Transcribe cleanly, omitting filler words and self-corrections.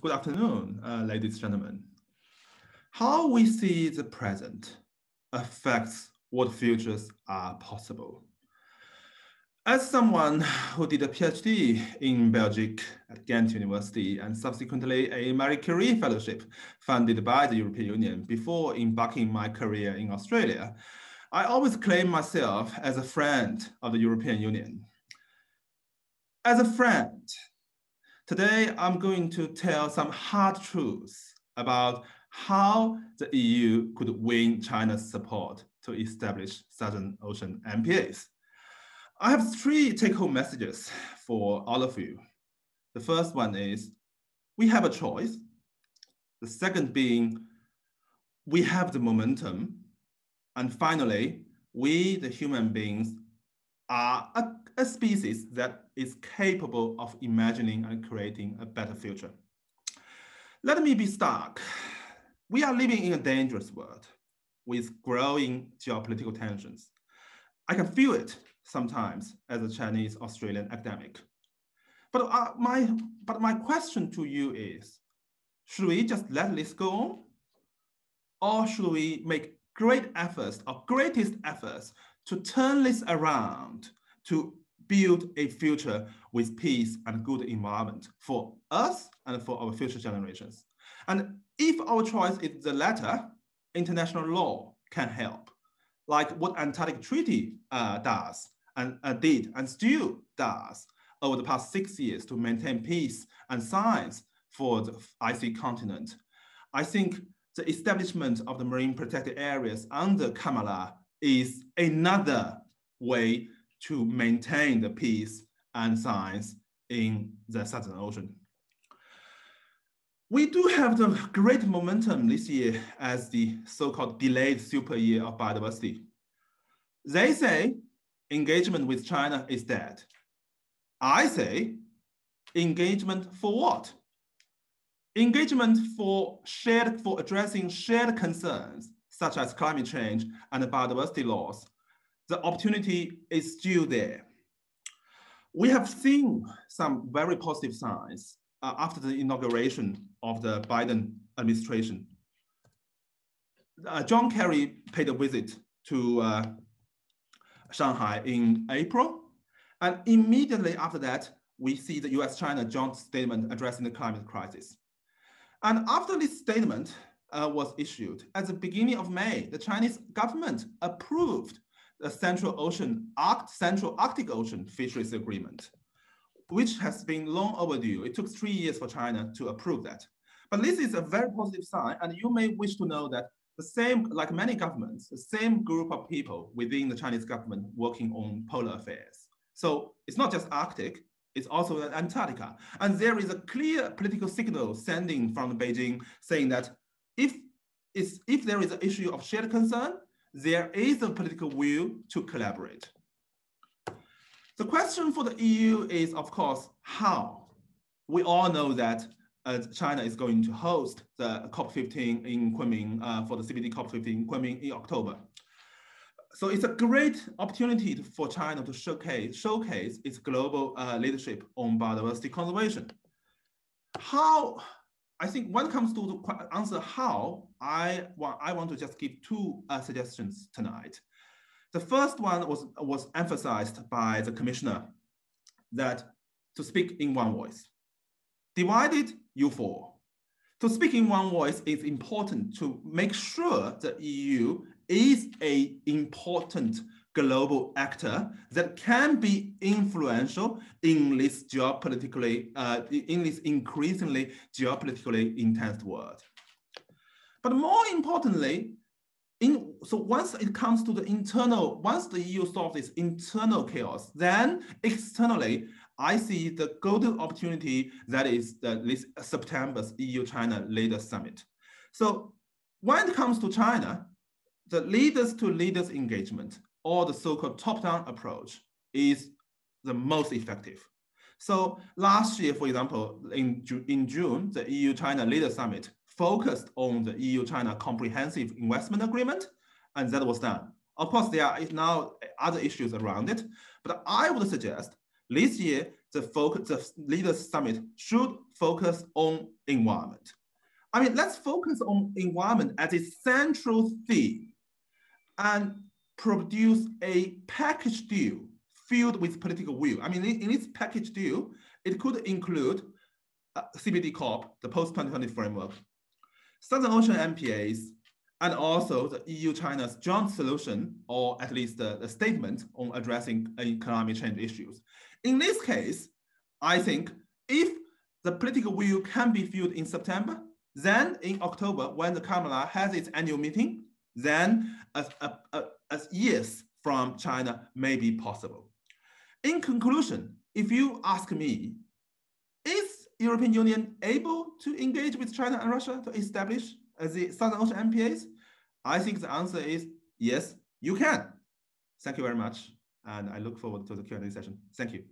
Good afternoon, ladies and gentlemen. How we see the present affects what futures are possible. As someone who did a PhD in Belgium at Ghent University and subsequently a Marie Curie Fellowship funded by the European Union before embarking my career in Australia, I always claim myself as a friend of the European Union. As a friend, today I'm going to tell some hard truths about how the EU could win China's support to establish Southern Ocean MPAs. I have three take-home messages for all of you. The first one is, we have a choice. The second being, we have the momentum. And finally, we, the human beings, are a species that is capable of imagining and creating a better future. Let me be stark. We are living in a dangerous world with growing geopolitical tensions. I can feel it sometimes as a Chinese Australian academic. But my question to you is, should we just let this go on? Or should we make great efforts or greatest efforts to turn this around to build a future with peace and good environment for us and for our future generations? And if our choice is the latter, international law can help, like what Antarctic Treaty does and did and still does over the past 6 years to maintain peace and science for the icy continent. I think the establishment of the marine protected areas under Kamala is another way to maintain the peace and science in the Southern Ocean. We do have the great momentum this year as the so-called delayed super year of biodiversity. They say engagement with China is dead. I say engagement for what? Engagement for addressing shared concerns such as climate change and biodiversity loss. The opportunity is still there. We have seen some very positive signs after the inauguration of the Biden administration. John Kerry paid a visit to Shanghai in April. And immediately after that, we see the US-China joint statement addressing the climate crisis. And after this statement was issued, at the beginning of May, the Chinese government approved the Central Arctic Ocean Fisheries Agreement, which has been long overdue. It took 3 years for China to approve that. But this is a very positive sign, and you may wish to know that the same, like many governments, the same group of people within the Chinese government working on polar affairs. So it's not just Arctic, it's also Antarctica. And there is a clear political signal sending from Beijing saying that if there is an issue of shared concern, there is a political will to collaborate. The question for the EU is, of course, how? We all know that China is going to host the COP15 in Kunming for the CBD COP15 in Kunming in October. So it's a great opportunity for China to showcase its global leadership on biodiversity conservation. How, I think when it comes to answer how, I want to just give two suggestions tonight. The first one was emphasized by the commissioner, that to speak in one voice. Divided, you fall. To speak in one voice is important to make sure the EU is an important global actor that can be influential in this increasingly geopolitically intense world. But more importantly, so once it comes to the internal, once the EU solves its internal chaos, then externally, I see the golden opportunity that is this September's EU-China Leaders Summit. So when it comes to China, the leaders-to-leaders engagement, or the so-called top-down approach, is the most effective. So last year, for example, in June, the EU-China Leaders Summit focused on the EU-China Comprehensive Investment Agreement, and that was done. Of course, there are now other issues around it, but I would suggest this year, the leaders summit should focus on environment. I mean, let's focus on environment as a central theme and produce a package deal filled with political will. I mean, in this package deal, it could include CBD Corp, the post-2020 framework, Southern Ocean MPAs, and also the EU-China's joint solution, or at least the statement on addressing climate change issues. In this case, I think if the political will can be filled in September, then in October, when the Kamala has its annual meeting, then a yes from China may be possible. In conclusion, if you ask me, is European Union able to engage with China and Russia to establish the Southern Ocean MPAs? I think the answer is yes, you can. Thank you very much. And I look forward to the Q&A session. Thank you.